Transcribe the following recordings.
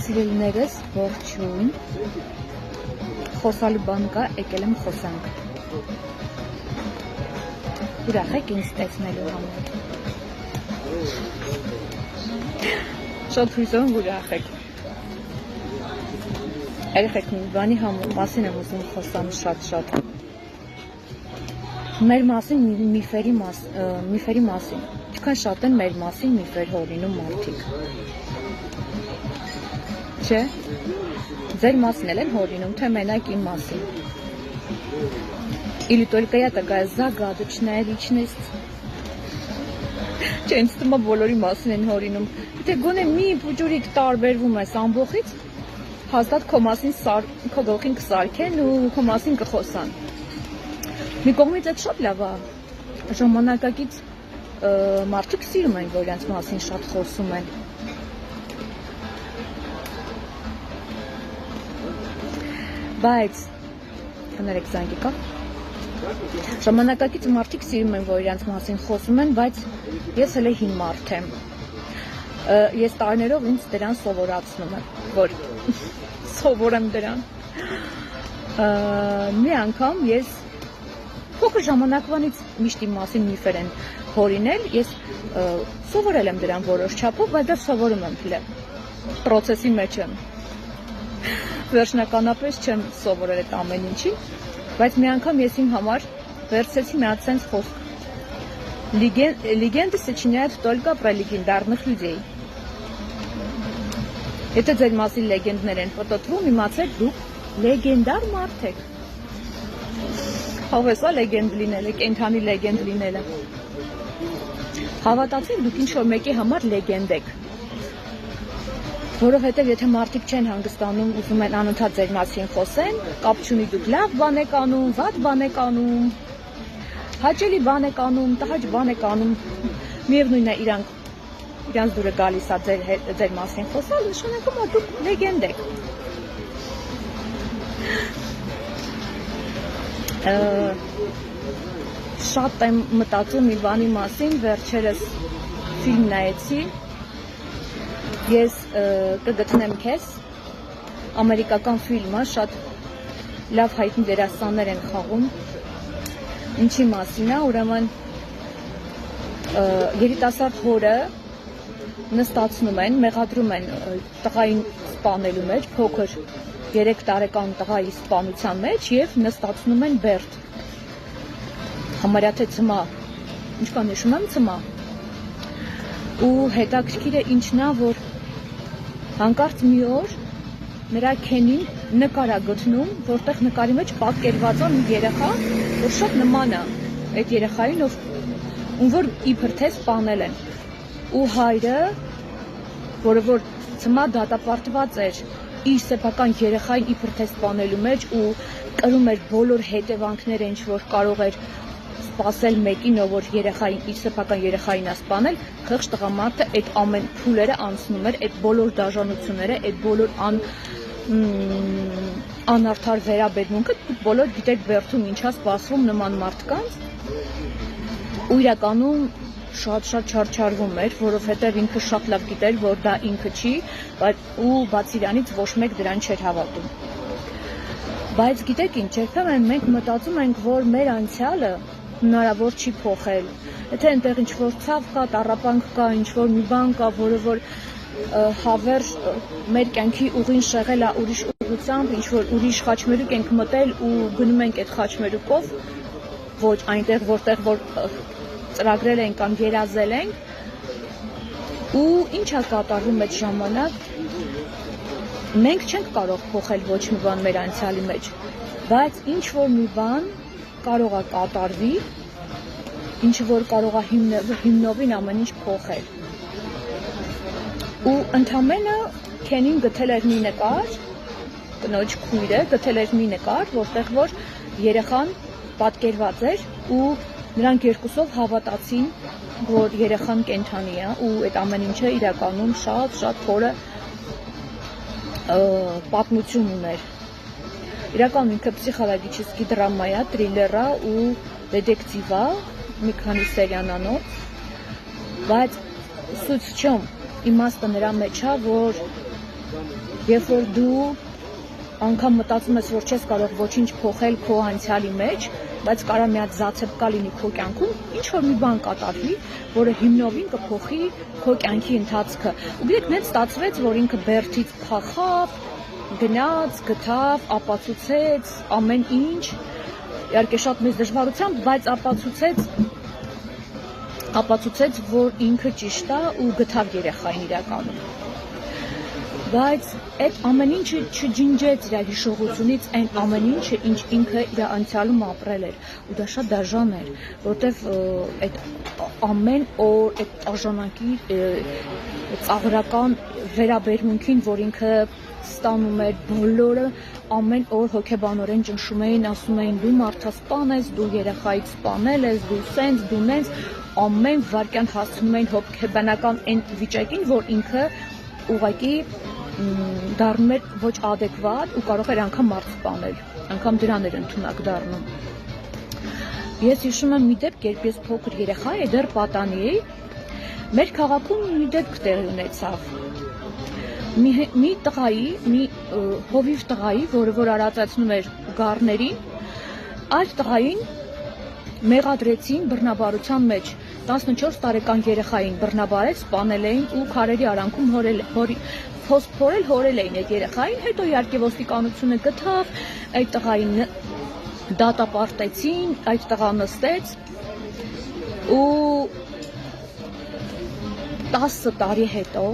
Սիրելիներս, ողջույն, խոսալու բան կա, եկել եմ խոսանք, ուրախ եք ինձ տեսնելու համար, շատ հույսով եմ ուրախ եք, երեխեք մի բանի մասին եմ ուզում խոսամ շատ, մեր մասին միֆերի մասին, ինչքան շատ են մեր մասին միֆեր հորինում մարդիկ, չէ, ձեր մասին էլ են հորինում, թե մենակ իմ մասին, или только я такая загадочная личность, չէ, ինձ թվում է բոլորի մասին են հորինում, եթե գոնե մի փուճուրիկ տարբերվում ես ամբողից, հաստատ քո մասին քո գլխին կսարքեն ու քո մասին կխոսան, մի կողմից այդ շատ լավ է, ժամանակակից մարդիկ սիրում են, որ իրենց մասին շատ խոսում են, բայց քներեք զանգի կա, ժամանակակից մարդիկ սիրում են, որ իրենց մասին խոսում են, բայց ես հենց հին մարդ եմ, ես տարիներով ինձ դրան սովորացնում եմ, որ սովորեմ դրան, մի անգամ ես փոքր ժամանակվանից միշտ իմ մասին միֆեր են հորինել, ես սովորել եմ դրան որոշ չափով, բայց դեռ սովորում եմ փլե, պրոցեսի մեջ եմ, վերջնականապես չեմ սովորել այդ ամեն ինչի, բայց մի անգամ ես իմ համար վերցրեցի մի հատ սենց խոսք, легенды сочиняют только про легендарных людей, եթե ձեր մասին լեգենդներ են պտտվում, իմացեք դուք լեգենդար մարդ եք, հավեսա լեգենդ լինելը, կենդանի լեգենդ լինելը, հավատացեք դուք ինչ-որ մեկի համար լեգենդ եք, որովհետև եթե մարդիկ չեն հանգստանում, ուզում են անընդհատ ձեր մասին խոսեն, կապ չունի դուք լավ բան եք անում, վատ բան եք անում, հաճելի բան եք անում, տհաճ բան եք անում, միևնույնն է իրանց դուրը գալիս է ձեր մասին խոսալ, նշանակում է դուք լեգենդ եք։ Շատ եմ մտածում մի բանի մասին, վերջերս ֆիլմ նայեցի, ես կգտնեմ քեզ, ամերիկական ֆիլմը, շատ լավ հայտնի դերասաններ են խաղում, ինչի մասին է, ուրեմն երիտասարդ հորը նստացնում են, մեղադրում են տղային սպանելու մեջ, փոքր 3 տարեկան տղայի սպանության մեջ և նստացնում են բերդ, համարյա թե ծմա, ինչքան նշում եմ ծմա, ու հետաքրքիր է ինչն է, որ հանկարծ մի օր նրա քենին նկար է գտնում, որտեղ նկարի մեջ պատկերված է մի երեխա, որ շատ նման է այդ երեխային, ում որ իբր թե սպանել են, ու հայրը, որը որ ծմա դատապարտված էր իր սեփական երեխային իբր թե սպանելու մեջ ու կրում էր բոլոր հետևանքները, ինչ որ կարող էր սպասել մեկին, որ երեխային, իր սեփական երեխային է սպանել, խեղճ տղամարդը այդ ամեն փուլերը անցնում էր, այդ բոլոր դաժանությունները, այդ բոլոր անարդար վերաբերմունքը, բոլոր գիտեք բերդում ինչա սպասվում նման մարդկանց, ու իրականում շատ չարչարվում էր, որովհետև ինքը շատ լավ գիտեր, որ դա ինքը չի, ու բացի իրանից ոչ մեկ դրան չէր հավատում։ Բայց գիտեք ինչ, երբեմն մենք մտածում ենք, որ մեր անցյալը հնարավոր չի փոխել, եթե այնտեղ ինչ-որ ցավ կա, տառապանք կա, ինչ-որ մի բան կա, որը որ հավերժ մեր կյանքի ուղին շեղել է ուրիշ ուղղությամբ, ինչ-որ ուրիշ խաչմերուկ ենք մտել ու գնում ենք այդ խաչմերուկով, ոչ այնտեղ, որտեղ որ ծրագրել ենք կամ երազել ենք, ու ինչ է կատարվում այդ ժամանակ, մենք չենք կարող փոխել ոչ մի բան մեր անցյալի մեջ, բայց ինչ-որ մի բան կարող է կատարվի, ինչ որ կարող է հիմնովին ամեն ինչ փոխել։ Ու ընդամենը քենին գտել էր մի նկար, կնոջ քույրը գտել էր մի նկար, որտեղ որ երեխան պատկերված էր ու նրանք երկուսով հավատացին, որ երեխան կենդանի է ու այդ ամեն ինչը իրականում շատ խորը պատմություն ուներ։ Իրականում ինքը պսիխոլոգիչեսկի դրամա է, թրիլեր է ու դետեկտիվ է, մի քանի սերիանանոց, բայց սուտ չեմ իմաստը նրա մեջ է, որ Երբ որ դու անգամ մտածում ես, որ չես կարող ոչինչ փոխել քո անցյալի մեջ, բայց կարա մի հատ զացեպկա լինի քո կյանքում, ինչ որ մի բան կատարվի, որը հիմնովին կփոխի քո կյանքի ընթացքը։ Ու գիտեք, նենց ստացվեց, որ ինքը բերդից փախավ, գնաց, գտավ, ապացուցեց ամեն ինչ, իհարկե շատ մեծ դժվարությամբ, բայց ապացուցեց, որ ինքը ճիշտ է ու գտավ երեխային իրականում։ Բայց այդ ամեն ինչը չջնջեց իր հիշողությունից այն ամեն ինչը, ինչ ինքը իր անցյալում ապրել էր, ու դա շատ դաժան էր, որտեվ այդ ամեն օր այդ արժանանքի ծաղրական վերաբերմունքին, որ ինքը ստանում էր, բոլորը ամեն օր հոգեբանորեն ճնշում էին, ասում էին դու մարդասպան ես, դու երեխայից սպանել ես, դու սենց, դու նենց, ամեն վայրկյան հասցնում էին հոգեբանական այն վիճակին, որ ինքը ուղղակի դառնում էր ոչ adekvat ու կարող էր անգամ մարդ սպանել, անգամ դրան էր ընդունակ դառնում։ Ես հիշում եմ մի դեպք, երբ ես փոքր երեխա էի, դեռ պատանի էի, մեր քաղաքում մի դեպք տեղի ունեցավ։ Մի տղայի, մի հովիվ տղայի, որ արածացնում էր գառներին, այդ տղային մեղադրեցին բռնաբարության մեջ, 14 տարեկան երեխային բռնաբարեց, սպանել էին ու քարերի արանքում փորել հորել էին այդ երեխային, հետո իհարկե ոստիկանությունը գտավ, այդ տղային դատապարտեցին, այդ տղան նստեց ու 10 տարի հետո,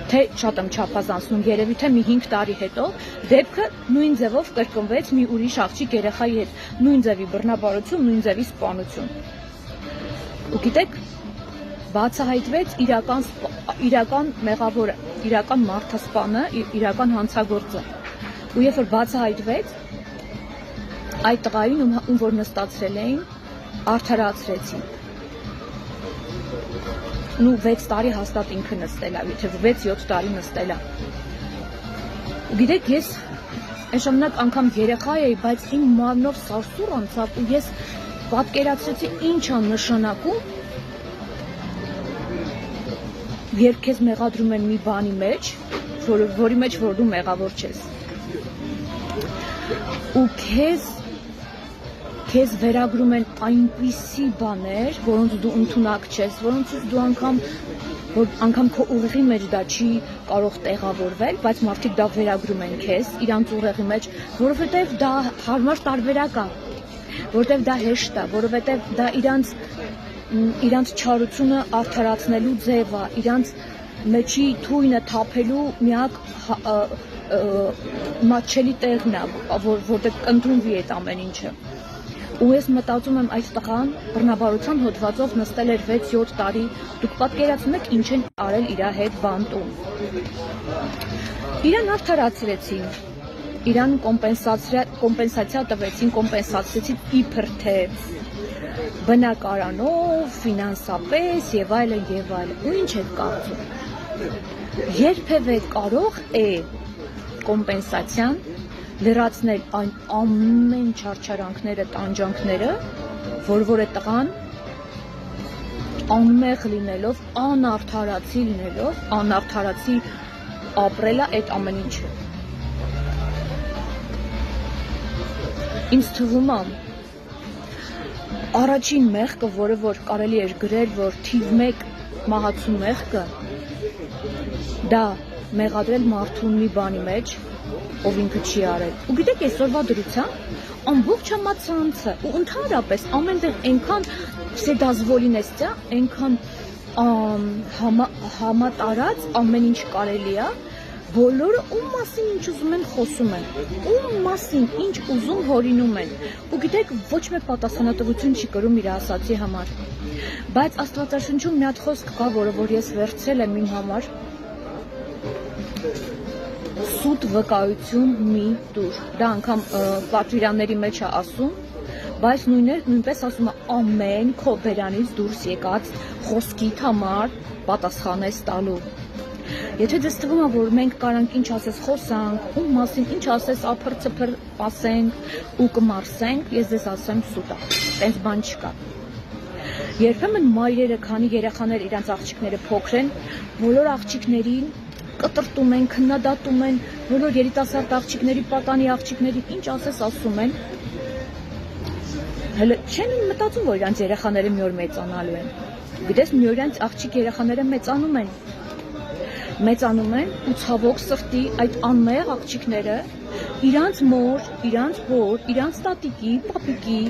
թե շատ եմ չափազանցնում, երևի թե մի 5 տարի հետո, դեպքը նույն ձևով կրկնվեց մի ուրիշ աղջիկ երեխայի հետ, նույն ձևի բռնաբարություն, նույն ձևի սպանություն։ Ու գիտեք, բացահայտվեց իրական մեղավորը, իրական մարդասպանը, իրական հանցագործը։ Ու երբ որ բացահայտվեց, այդ տղային, ում որ նստացրել էին, արդարացրեցին։ Ու 6 տարի հաստատ ինքը նստել է, եթե 6-7 տարի նստել է։ Ու գիտեք, ես այն ժամանակ անգամ երեխա էի, բայց իմ մարմնով սարսուռ անցավ ու ես պատկերացրեցի ինչ է նշանակում, երբ քեզ մեղադրում են մի բանի մեջ, որի մեջ որ դու մեղավոր չես։ Ու քեզ վերագրում են այնպիսի բաներ, որոնց դու ընդունակ չես, որոնցից դու անգամ քո ուղեղի մեջ դա չի կարող տեղավորվել, բայց մարդիկ դա վերագրում են քեզ իրանց ուղեղի մեջ, որովհետև դա հարմար տարբերակ է, որովհետև դա հեշտ է, որովհետև դա իրանց չարությունը արդարացնելու ձև է, իրանց մեջի թույնը թափելու միակ մատչելի տեղն է, որտեղ կընդունվի այդ ամեն ինչը։ Ու ես մտածում եմ, այս տղան բռնաբարության հոդվածով նստել էր 6-7 տարի, դուք պատկերացնում եք ինչ են արել իր հետ բանտում։ Իրան արդարացրեցին, իրան կոմպենսացիա տվեցին, կոմպենսացրեցին իբր թե բնակարանով, ֆինանսապես եւ այլն եւ այլն։ Ու ինչ եք կարծում։ Երբևէ կարող է կոմպենսացիան լրացնել այն ամեն չարչարանքները, տանջանքները, որ այդ տղան անմեղ լինելով, անարդարացի լինելով, անարդարացի ապրել է այդ ամեն ինչը։ Ինձ թվում է առաջին մեղքը, որը որ կարելի էր գրել, որ թիվ 1 մահացու մեղքը, դա մեղադրել մարդուն մի բանի մեջ, ով ինքը չի արել։ Ու գիտեք, այսօրվա դրությամբ ամբողջ համացանցը ու ընդհանրապես ամենտեղ այնքան վսեդազվոլինեստիա, այնքան համատարած ամեն ինչ կարելի է, բոլորը ում մասին ինչ ուզում են խոսում են, ում մասին ինչ ուզում հորինում են։ Ու գիտեք, ոչ մեկ պատասխանատվություն չի կրում իր ասացի համար։ Բայց Աստվածաշնչում մի հատ խոսք կա, որը որ ես վերցրել եմ իմ համար, սուտ վկայություն մի տուր։ Դա անգամ պատվիրանների մեջ է ասում, բայց նույնպես ասում է ամեն քո բերանից դուրս եկած խոսքիդ համար պատասխան ես տալու։ Եթե ձեզ թվում է, որ մենք կարանք ինչ ասես խոսանք, ում մասին ինչ ասես ափր-ծփր ասենք ու կմարսենք, ես ձեզ ասեմ սուտ է, տենց բան չկա։ Երբեմն մայրերը, քանի երեխաներ իրանց աղջիկները փոքր են, բոլոր աղջիկներին կտրտում են, քննադատում են, բոլոր երիտասարդ աղջիկների, պատանի աղջիկների, ինչ ասես ասում են։ Հələ չեն մտածում, որ իրանց երեխաները մի օր մեծանալու են։ Գիտես, մի օր իրանց աղջիկ երեխաները մեծանում են ու ցավոք սրտի այդ անմեղ աղջիկները իրանց մոր, իրանց հոր, իրանց տատիկի, պապիկի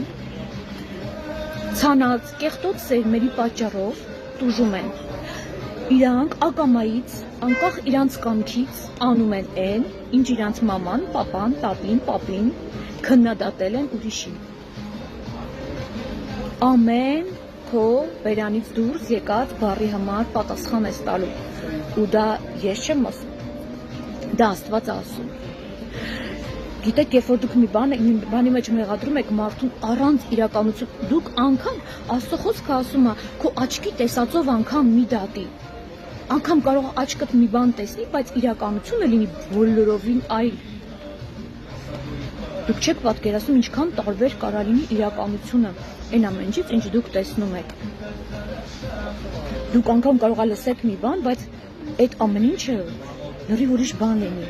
ցանած կեղտոտ սերմերի պատճառով տուժում են։ Իրանք ակամայից, անկախ իրանց կամքից անում են այն, ինչ իրանց մաման, պապան, տատին, պապին քննադատել են ուրիշին։ Ամեն քո բերանից դուրս եկած բառի համար պատասխան ես տալու։ Ու դա ես չեմ ասում։ Դա Աստված ասում։ Գիտեք, երբ որ դուք մի բանի մեջ մեղադրում եք մարդուն առանց իրականություն, դուք անգամ Աստծո խոսքը ասում է, քո աչքի տեսածով անգամ մի դատի։ Անգամ կարող աչքդ մի բան տեսնի, բայց իրականությունը լինի բոլորովին այլ։ Դուք չեք պատկերացնում ինչքան տարբեր կարա լինի իրականությունը այն ամենից, ինչ դուք տեսնում եք։ Դուք անգամ կարող եք լսեք մի բան, բայց այդ ամեն ինչը լրիվ ուրիշ բան լինի։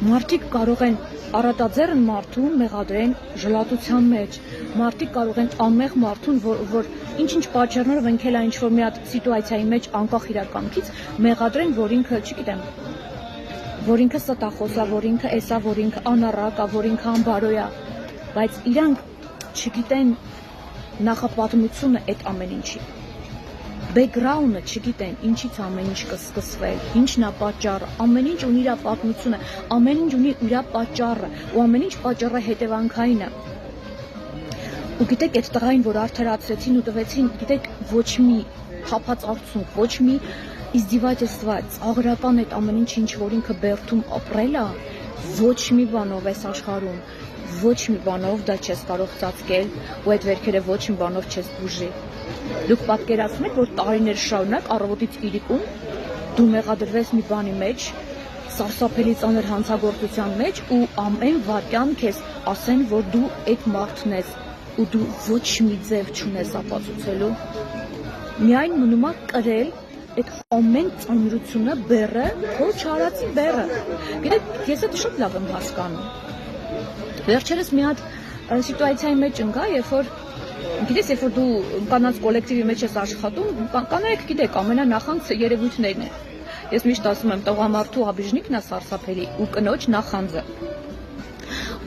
Մարդիկ կարող են առատաձեռն մարդուն մեղադրեն ժլատության մեջ։ Մարդիկ կարող են անմեղ մարդուն, որ ինչ-ինչ պատճառներով ընկել է ինչ-որ մի հատ սիտուացիայի մեջ անկախ իրականքից, մեղադրեն, որ ինքը, չգիտեմ, որ ինքը ստախոս է, որ ինքը էս է, որ ինքը անառակ է, որ ինքը անբարոյ է, բայց իրանք չգիտեն նախապատմությունը այդ ամեն ինչի։ Բեքգրաունդը չգիտեն, ինչից ամեն ինչ կսկսվել, ինչն է պատճառը, ամեն ինչ ունի իր պատմությունը, ամեն ինչ ունի իր պատճառը, ու ամեն ինչ պատճառը հետևանքային է։ Ու գիտեք, այդ տղային, որ արդարացրեցին ու տվեցին, գիտեք, ոչ մի թափած արցունք, ոչ մի իզդիվայեցված, ծաղրական այդ ամեն ինչ, ինչ որ ինքը բերդում ապրել է, ոչ մի բանով այս աշխարհում, ոչ մի բանով դա չես կարող ծածկել, ու այդ վերքերը ոչ մի բանով չես բուժի։ Դուք պատկերացնում եք, որ տարիներ շարունակ առավոտից իրիկում դու մեղադրվես մի բանի մեջ, սարսափելի ծանր հանցագործության մեջ ու ամեն վարքյան քեզ ասեն, որ դու այդ մարդն ես ու դու ոչ մի ձև չունես ապացուցելու։ Միայն մնում է կրել այդ ամեն ծանրությունը բեռը, քո չարացի բեռը։ Գիտեք, ես դա շատ լավ եմ հասկանում։ Վերջերս մի հատ սիտուացիայի մեջ ընկա, երբ որ գիտես, երբ որ դու կանանց կոլեկտիվի մեջ ես աշխատում, կանայք գիտեք, ամենանախանձ երևույթներն են։ Ես միշտ ասում եմ, տղամարդու աբիժնիկն է սարսափելի ու կնոջ նախանձը։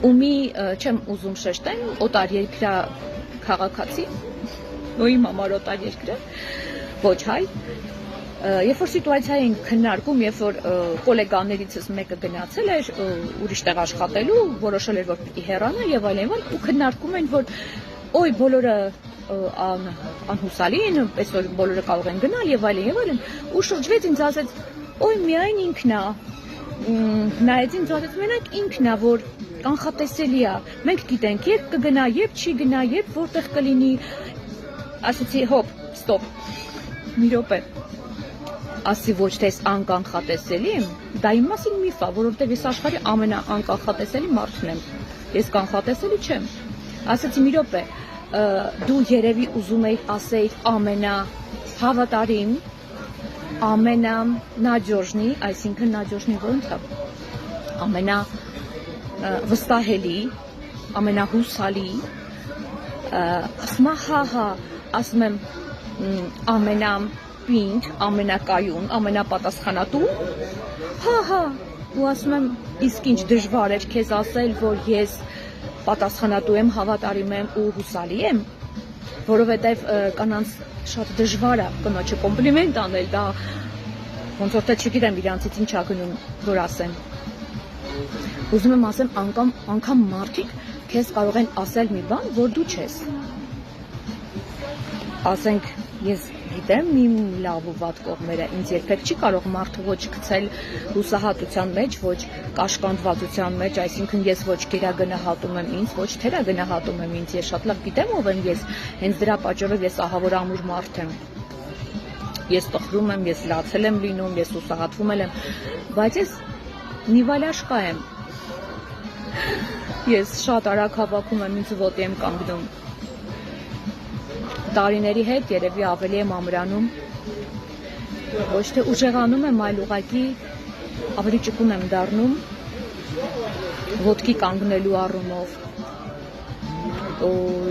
Ու մի չեմ ուզում շեշտեմ, օտար երկրա քաղաքացի, ու իմ համար օտար երկրը, ոչ հայ, երբ որ սիտուացիա էին քննարկում, երբ որ կոլեգաներիցս մեկը գնացել էր ուրիշ տեղ աշխատելու, որոշել էր, որ պիտի հեռանա եւ այլն, ու քննարկում են, որ օй բոլորը անհուսալի են, այսօր բոլորը կարող են գնալ եւ այլն, ու շրջվեց ինձ ասեց, օй միայն ինքն է, նայեց ինձ ասեց, մենակ ինքն է, որ կանխատեսելի է, մենք գիտենք, երբ կգնա, երբ չի գնա, երբ որտեղ կլինի, ասեցի, հոպ, ստոպ, մի րոպե, ասի ոչ թե անկանխատեսելի եմ, դա իմ մասին միֆ է, որովհետև ես աշխարհի ամենաանկանխատեսելի մարդն եմ, ես կանխատեսելի չեմ, ասեցի մի րոպե, դու երևի ուզում էիր ասեիր ամենահավատարիմ, ամենանադյոժնի, այսինքն նադյոժնի ոնց է, ամենավստահելի, ամենահուսալի, ասում հա, ասում եմ ամենապինդ, ամենակայուն, ամենապատասխանատու, հա, ու ասում եմ իսկ ինչ դժվար էր քեզ ասել, որ ես պատասխանատու եմ, հավատարիմ եմ ու հուսալի եմ, որովհետև կանանց շատ դժվար է կնոջը կոմպլիմենտ անել, դա ոնց որ թե չգիտեմ իրանցից ինչ ա գնում, որ ասեմ։ Ուզում եմ ասեմ, անգամ մարդիկ քեզ կարող են ասել մի բան, որ դու չես։ Ասենք, ես գիտեմ իմ լավ ու վատ կողմերը, ինձ երբեք չի կարող մարդը ոչ գցել հուսահատության մեջ, ոչ կաշկանդվածության մեջ, այսինքն ես ոչ գերագնահատում եմ ինձ, ոչ թերագնահատում եմ ինձ, ես շատ լավ գիտեմ ով եմ ես, հենց դրա պատճառով ես ահավոր ամուր մարդ եմ։ Ես տխրում եմ, ես լացել եմ լինում, ես հուսահատվում եմ, բայց ես նիվալաշկա եմ։ Ես շատ արագ հավաքում եմ, ինձ ոտի եմ կանգնում։ Տարիների հետ երևի ավելի եմ ամրանում Ոչ թե ուժեղանում եմ, այլ ուղղակի ավելի ճկուն եմ դառնում ոտքի կանգնելու առումով։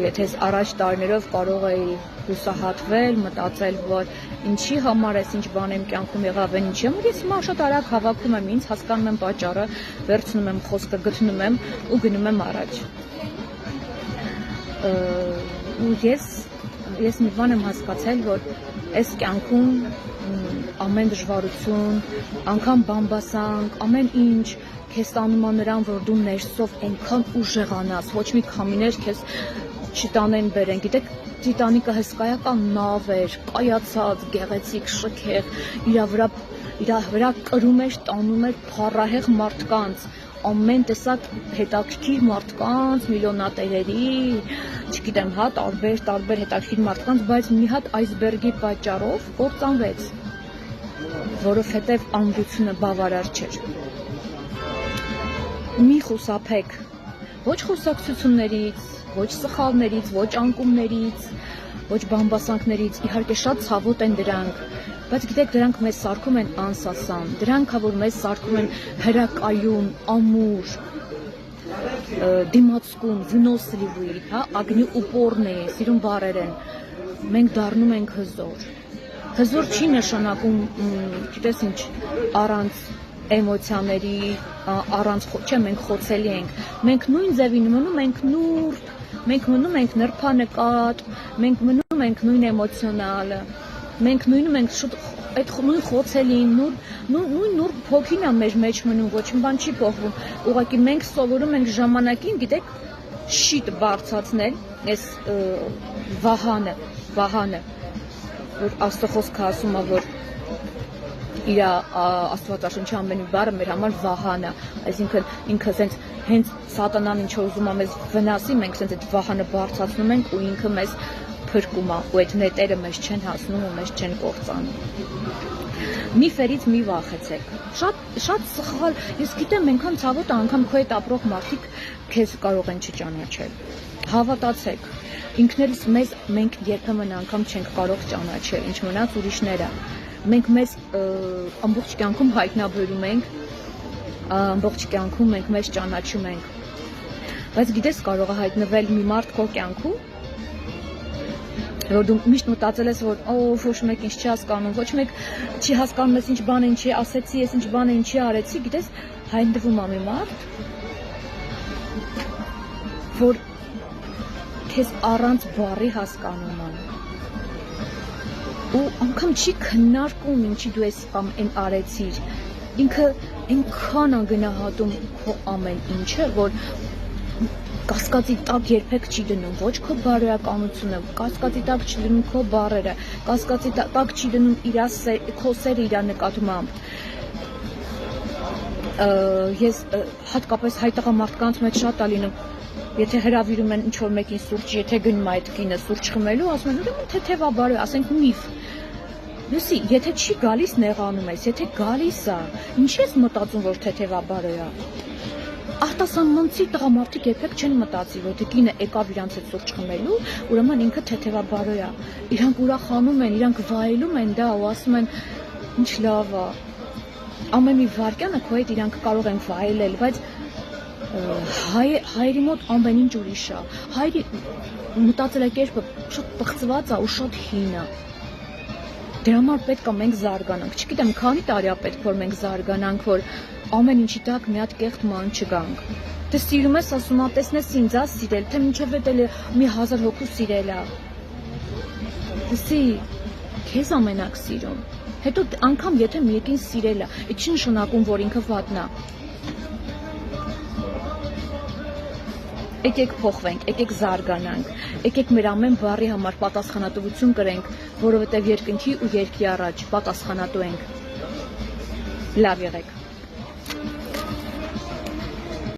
Եթե առաջ տարիներով կարող էի հուսահատվել, մտածել, որ ինչի համար ես, ինչ բան եմ կյանքում եղավ, ինչի համար ես հիմա շատ արագ հավաքում եմ ինձ, հասկանում եմ պատճառը, վերցնում եմ խոսքը, գտնում եմ ու գնում եմ առաջ։ Ու ես մի բան եմ հասկացել, որ այս կյանքում ամեն դժվարություն, անգամ բամբասանք, ամեն ինչ քեզ տանում է նրան, որ դու ներսով այնքան ուժեղանաս, ոչ մի քամիներ քեզ չտանեն բերեն։ Գիտեք, Տիտանիկը հսկայական նավ էր, կայացած, գեղեցիկ, շքեղ, իր վրա կրում էր, տանում էր փառահեղ մարդկանց, ամեն տեսակ հետաքրքիր մարդկանց, միլիոնատերերի, չգիտեմ, տարբեր հետաքրքիր մարդկանց, բայց մի հատ այսբերգի պատճառով կործանվեց, որովհետև ամրությունը բավարար չէր։ Մի խուսափեք, ոչ խոսակցություններից, ոչ սխալներից, ոչ անկումներից, ոչ բամբասանքներից, իհարկե շատ ցավոտ են դրանք, բայց գիտեք, դրանք մեզ սարքում են անսասան, դրանք որ մեզ սարքում են հրակայուն, ամուր, դիմացկուն, վնոսլիվի, ագնի ուպորնե, սիրուն բառեր են, մենք դառնում ենք հզոր։ Հզոր չի նշանակում, գիտես ինչ, առանց էմոցիաների, առանց չէ, մենք խոցելի ենք, մենք նույն ձևին մնում ենք նուրբ, մենք մնում ենք նրբանկատ, մենք մնում ենք նույն էմոցիոնալը, մենք նույնում ենք շուտ այդ նույն խոցելին, նույն նուրբ փոքին է մեր մեջ մնում, ոչ մի բան չի փոխվում, ուղղակի մենք սովորում ենք ժամանակին, գիտեք, շիտ բարձացնել, այս վահանը, որ Աստծո ասում է, որ իր Աստվածաշնչի ամեն մի բառը մեր համար վահան է, այսինքն ինքը հենց սատանան ինչ ուզում է մեզ վնասի, մենք սենց այդ վահանը բարձրացնում ենք ու ինքը մեզ փրկում է, ու այդ նետերը մեզ չեն հասնում ու մեզ չեն կործանում։ Միֆերից մի վախեցեք։ Շատ սխալ, ես գիտեմ, այնքան ցավոտ է, անգամ քո հետ ապրող մարդիկ քեզ կարող են չճանաչել։ Հավատացեք, ինքներս մենք երբեմն անգամ չենք կարող ճանաչել, ինչ մնաց ուրիշները։ Մենք մեզ ամբողջ կյանքում հայտնաբերում ենք, ամբողջ կյանքում մենք մեզ ճանաչում ենք, բայց գիտես կարող է հայտնվել մի մարդ քո կյանքում, որ դու միշտ մտածել ես, որ ոչ մեկ ինչ չի հասկանում, ոչ մեկ չի հասկանում ես ինչ բան ինչի ասեցի, ես ինչ բան ինչի արեցի, գիտես, հայտնվում է մի մարդ, որ քեզ առանց բառի հասկանում է։ Ու անգամ չի քննարկում ինչի դու ես այն արեցիր, ինքը այնքան անգնահատում քո ամեն ինչը, որ կասկածի տակ երբեք չի դնում ոչ քո բարոյականությունը, կասկածի տակ չի դնում քո բառերը, կասկածի տակ չի դնում քո սերը իր նկատմամբ։ Ես հատկապես հայ տղամարդկանց մեջ շատ է լինում, եթե հրավիրում են ինչ-որ մեկին սուրճ, եթե գնում է այդ կինը սուրճ խմելու, ասում են, ուրեմն թեթևա բարոյ, ասենք միֆ։ Լսի, եթե չի գալիս նեղանում ես, եթե գալիս է, ինչի ես մտածում, որ թեթևա բարոյ է։ Արտասահմանցի տղամարդիկ երբեք չեն մտածի, որ դե կինը եկավ իրանց հետ սուրճ խմելու, ուրեմն ինքը թեթևա բարոյ է։ Իրանք ուրախանում են, իրանք վայելում են դա ու ասում են, ինչ լավ է։ Ամեն մի վայրկյանը քո հետ իրանք կարող են վայելել, բայց հայերի մոտ ամեն ինչ ուրիշ է։ Հայերի մտածելակերպը շատ պղծված է ու շատ հին է։ Դրա համար պետք է մենք զարգանանք։ Չգիտեմ, քանի տարի է պետք որ մենք զարգանանք, որ ամեն ինչի տակ մի հատ կեղտ ման չգանք։ Դե սիրում ես, ասում ա, տեսնես ինձ ա սիրել, թե մինչև էլ մի 1000 հոգու սիրել ա։ Դեսի, քեզ ամենակ սիրում։ Հետո անգամ եթե մեկին սիրել ա, այդ չի նշանակում, որ ինքը վատն է։ Եկեք փոխվենք, եկեք զարգանանք, եկեք մեր ամեն բառի համար պատասխանատվություն կրենք, որովհետև երկնքի ու երկրի առաջ պատասխանատու ենք։ Լավ եղեք։